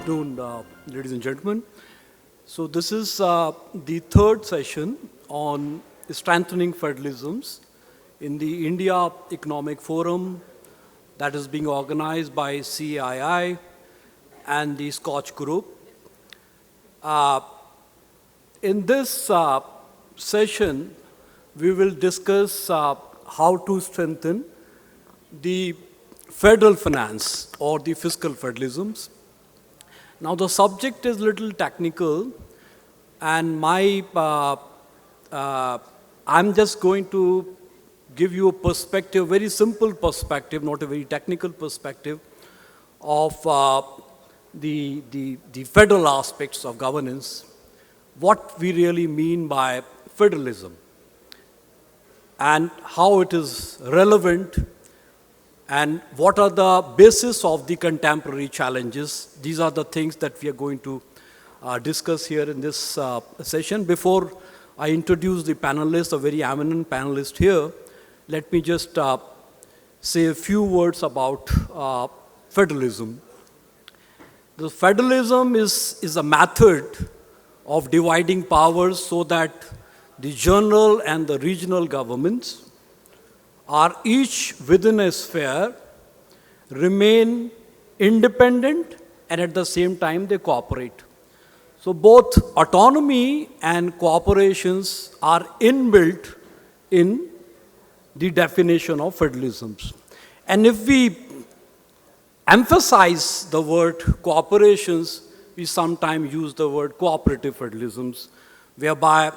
afternoon, ladies and gentlemen. So this is the third session on strengthening federalisms in the India Economic Forum that is being organized by CII and the SKOCH group. In this session, we will discuss how to strengthen the federal finance or the fiscal federalisms. Now the subject is a little technical, and I'm just going to give you a perspective, very simple perspective, not a very technical perspective of the federal aspects of governance, what we really mean by federalism, and how it is relevant, and what are the basis of the contemporary challenges. These are the things that we are going to discuss here in this session. Before I introduce the panelists, a very eminent panelist here, let me just say a few words about federalism. The federalism is a method of dividing powers so that the general and the regional governments are each within a sphere, remain independent, and at the same time they cooperate. So both autonomy and cooperations are inbuilt in the definition of federalisms. And if we emphasize the word cooperations, we sometimes use the word cooperative federalisms, whereby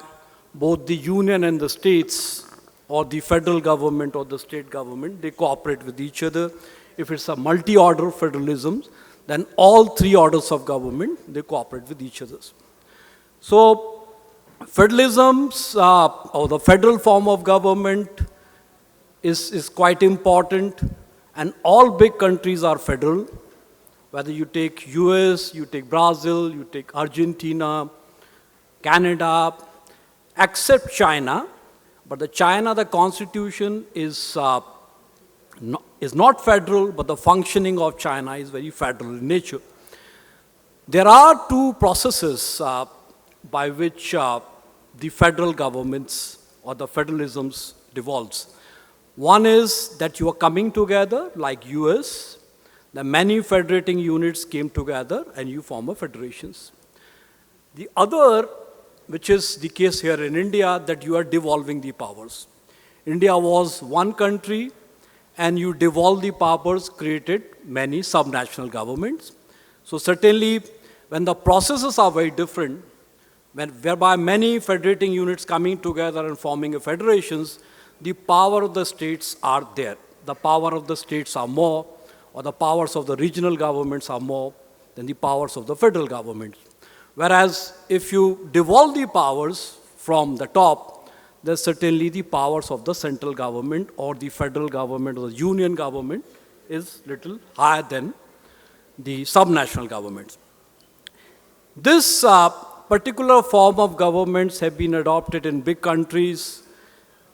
both the union and the states, or the federal government or the state government, they cooperate with each other. If it's a multi-order federalism, then all three orders of government, they cooperate with each other. So federalisms, or the federal form of government is quite important, and all big countries are federal. Whether you take US, you take Brazil, you take Argentina, Canada, except China. But the constitution is not federal, but the functioning of China is very federal in nature. There are two processes by which the federal governments or the federalisms devolves. One is that you are coming together, like US, the many federating units came together and you form a federations. The other, which is the case here in India, that you are devolving the powers. India was one country, and you devolve the powers, created many subnational governments. So certainly, when the processes are very different, whereby many federating units coming together and forming a federations, the power of the states are there. The power of the states are more, or the powers of the regional governments are more than the powers of the federal government. Whereas if you devolve the powers from the top, then certainly the powers of the central government or the federal government or the union government is little higher than the subnational governments. This particular form of governments have been adopted in big countries,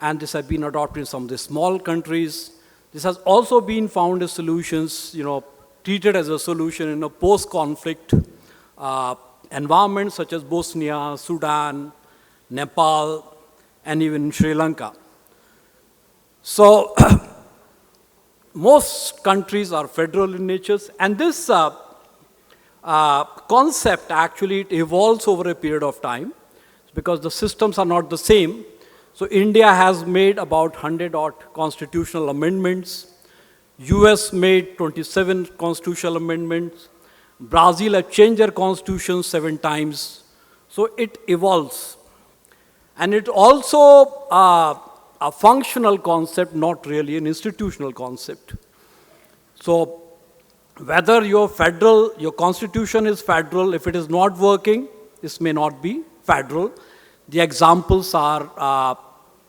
and this has been adopted in some of the small countries. This has also been found as solutions, treated as a solution in a post-conflict environments such as Bosnia, Sudan, Nepal, and even Sri Lanka. So most countries are federal in nature, and this concept actually it evolves over a period of time because the systems are not the same. So India has made about 100-odd constitutional amendments. US made 27 constitutional amendments. Brazil have changed their constitution 7 times. So it evolves. And it also a functional concept, not really an institutional concept. So whether your constitution is federal, if it is not working, this may not be federal. The examples are,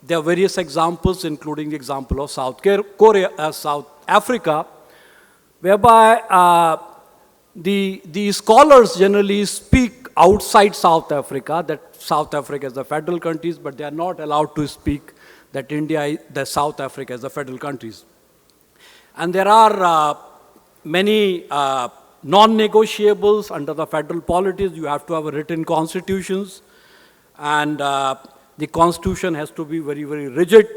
there are various examples, including the example of South Africa, whereby the scholars generally speak outside South Africa, that South Africa is the federal countries, but they are not allowed to speak that South Africa is the federal countries. And there are many non-negotiables under the federal polities, you have to have a written constitutions, and the constitution has to be very, very rigid,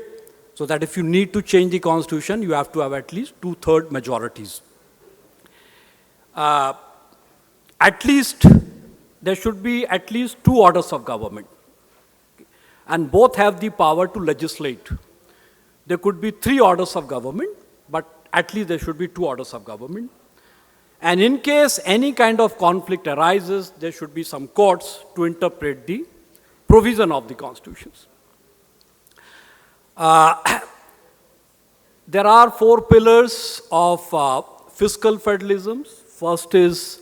so that if you need to change the constitution, you have to have at least 2/3 majorities. At least, there should be at least 2 orders of government, and both have the power to legislate. There could be 3 orders of government, but at least there should be 2 orders of government. And in case any kind of conflict arises, there should be some courts to interpret the provision of the constitutions. There are 4 pillars of fiscal federalism. First is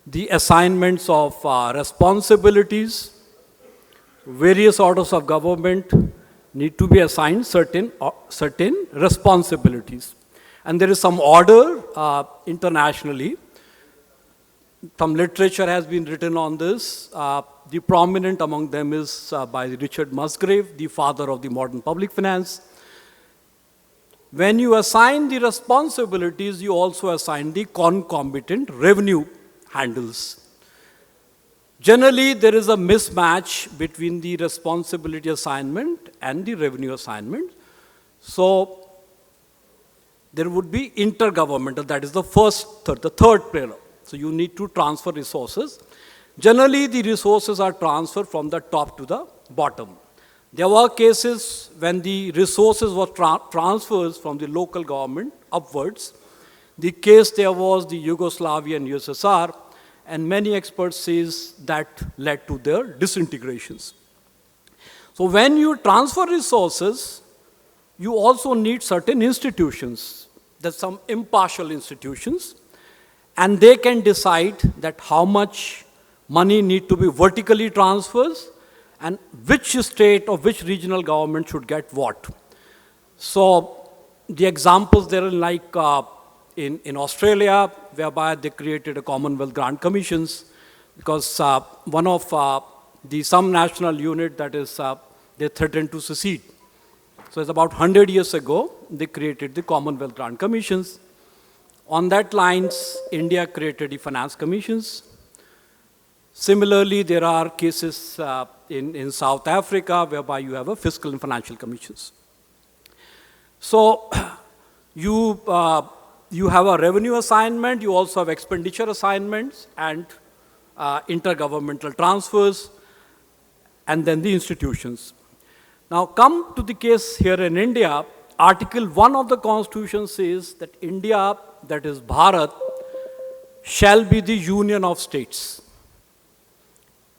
the assignments of responsibilities. Various orders of government need to be assigned certain responsibilities. And there is some order internationally. Some literature has been written on this. The prominent among them is by Richard Musgrave, the father of the modern public finance. When you assign the responsibilities, you also assign the concomitant revenue handles. Generally, there is a mismatch between the responsibility assignment and the revenue assignment. So, there would be intergovernmental, that is the third pillar. So you need to transfer resources. Generally, the resources are transferred from the top to the bottom. There were cases when the resources were transferred from the local government upwards. The case there was the Yugoslavia and USSR, and many experts say that led to their disintegrations. So when you transfer resources, you also need certain institutions. There's some impartial institutions, and they can decide that how much money need to be vertically transferred and which state or which regional government should get what. So the examples there are like in Australia, whereby they created a Commonwealth grant commissions, because one of some national unit that is, they threatened to secede. So it's about 100 years ago, they created the Commonwealth grant commissions. On that lines, India created the finance commissions. Similarly, there are cases in South Africa whereby you have a fiscal and financial commissions. So you have a revenue assignment, you also have expenditure assignments and intergovernmental transfers, and then the institutions. Now come to the case here in India. Article 1 of the Constitution says that India, that is Bharat, shall be the union of states.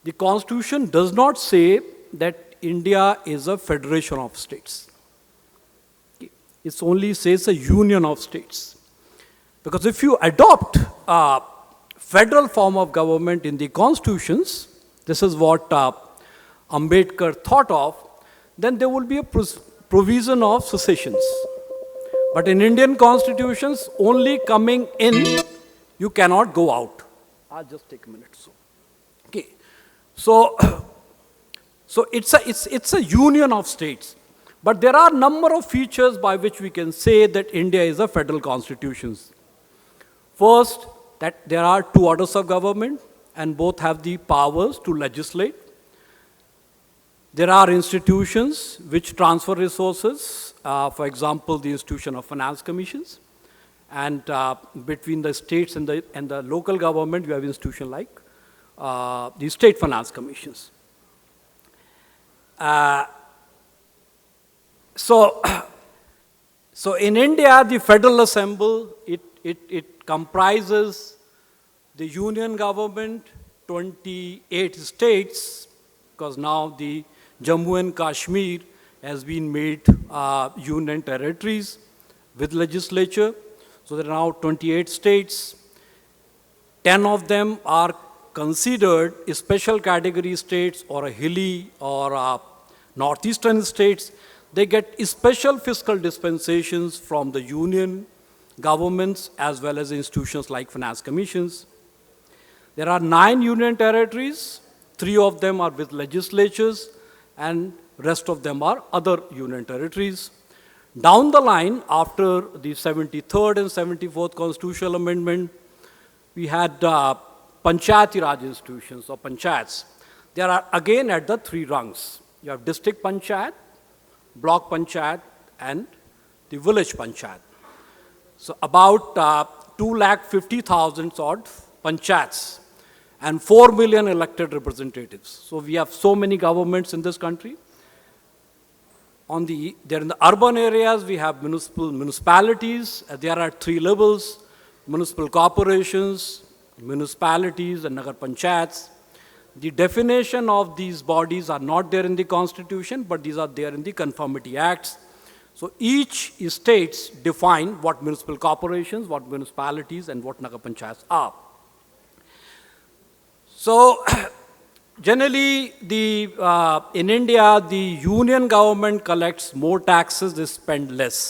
The Constitution does not say that India is a federation of states. It only says a union of states. Because if you adopt a federal form of government in the constitutions, this is what Ambedkar thought of, then there will be a provision of secessions. But in Indian constitutions, only coming in, you cannot go out. I'll just take a minute. Okay. So it's a union of states. But there are a number of features by which we can say that India is a federal constitution. First, that there are 2 orders of government, and both have the powers to legislate. There are institutions which transfer resources, for example, the institution of finance commissions. And between the states and the local government, you have institutions like the state finance commissions. So in India, the Federal Assembly, it comprises the union government, 28 states, because now the Jammu and Kashmir has been made union territories with legislature. So there are now 28 states. 10 of them are considered special category states or a hilly or northeastern states. They get special fiscal dispensations from the union governments as well as institutions like finance commissions. There are 9 union territories. 3 of them are with legislatures, and rest of them are other union territories. Down the line, after the 73rd and 74th constitutional amendment, we had Panchayati Raj institutions or panchayats. They are again at the three rungs. You have district panchayat, block panchayat, and the village panchayat. So about 250,000 odd panchayats and 4 million elected representatives. So we have so many governments in this country. They're in the urban areas, we have municipalities. There are three levels: municipal corporations, municipalities, and nagar panchayats. The definition of these bodies are not there in the constitution, but these are there in the conformity acts. So each states define what municipal corporations, what municipalities, and what nagar panchayats are. So generally, in India, the union government collects more taxes, they spend less.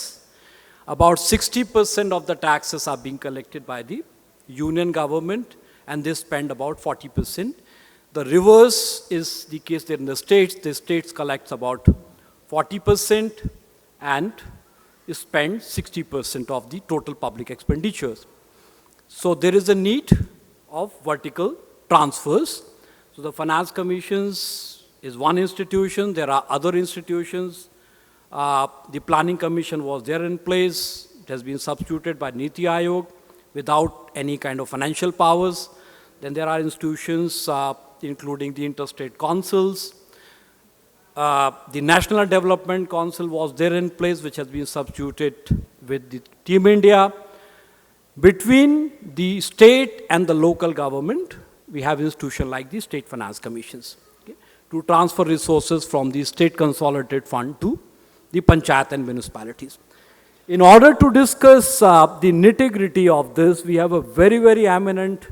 About 60% of the taxes are being collected by the union government, and they spend about 40%. The reverse is the case there in the states collects about 40% and spend 60% of the total public expenditures. So there is a need of vertical transfers. So the finance commissions is one institution. There are other institutions. The planning commission was there in place. It has been substituted by Niti Aayog without any kind of financial powers. Then there are institutions including the interstate councils. The National Development Council was there in place, which has been substituted with the Team India. Between the state and the local government, we have institutions like the state finance commissions, okay, to transfer resources from the state consolidated fund to the panchayat and municipalities. In order to discuss the nitty-gritty of this, we have a very, very eminent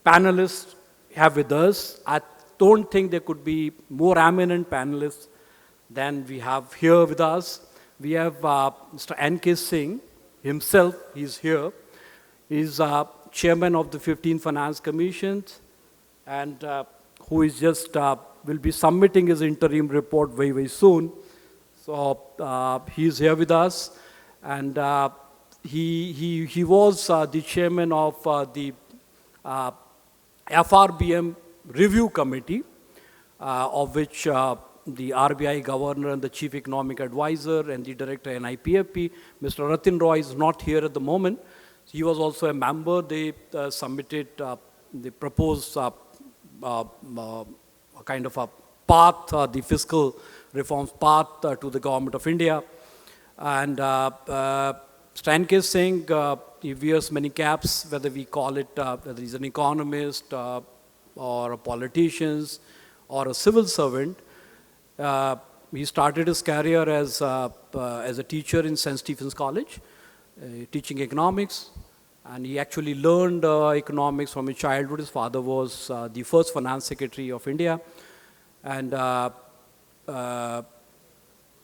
panelist have with us. I don't think there could be more eminent panelists than we have here with us. We have Mr. N.K. Singh himself, he's here. He's chairman of the 15 Finance Commissions, and who is just, will be submitting his interim report very, very soon. So he's here with us, and he was the chairman of the FRBM Review Committee, of which the RBI Governor and the Chief Economic Advisor and the Director in IIPA, Mr. Ratin Roy, is not here at the moment. He was also a member. They submitted, they proposed a kind of a path, the fiscal reforms path to the Government of India. And Stan K. Singh, he wears many caps, whether we call it, whether he's an economist, or a politician, or a civil servant. He started his career as a teacher in St. Stephen's College, teaching economics, and he actually learned economics from his childhood. His father was the first finance secretary of India, and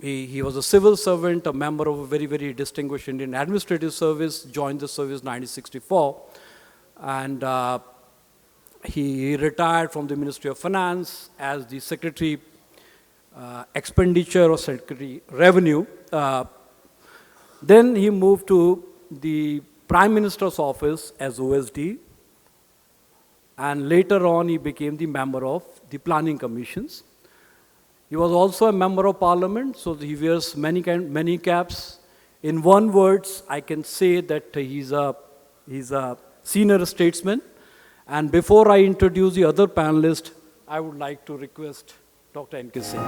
he was a civil servant, a member of a very, very distinguished Indian administrative service, joined the service in 1964, and he retired from the Ministry of Finance as the Secretary Expenditure or Secretary Revenue. Then he moved to the Prime Minister's office as OSD, and later on he became the member of the Planning Commissions. He was also a member of Parliament, so he wears many caps. In one word, I can say that he's a senior statesman. And before I introduce the other panelists, I would like to request Dr. N.K. Singh.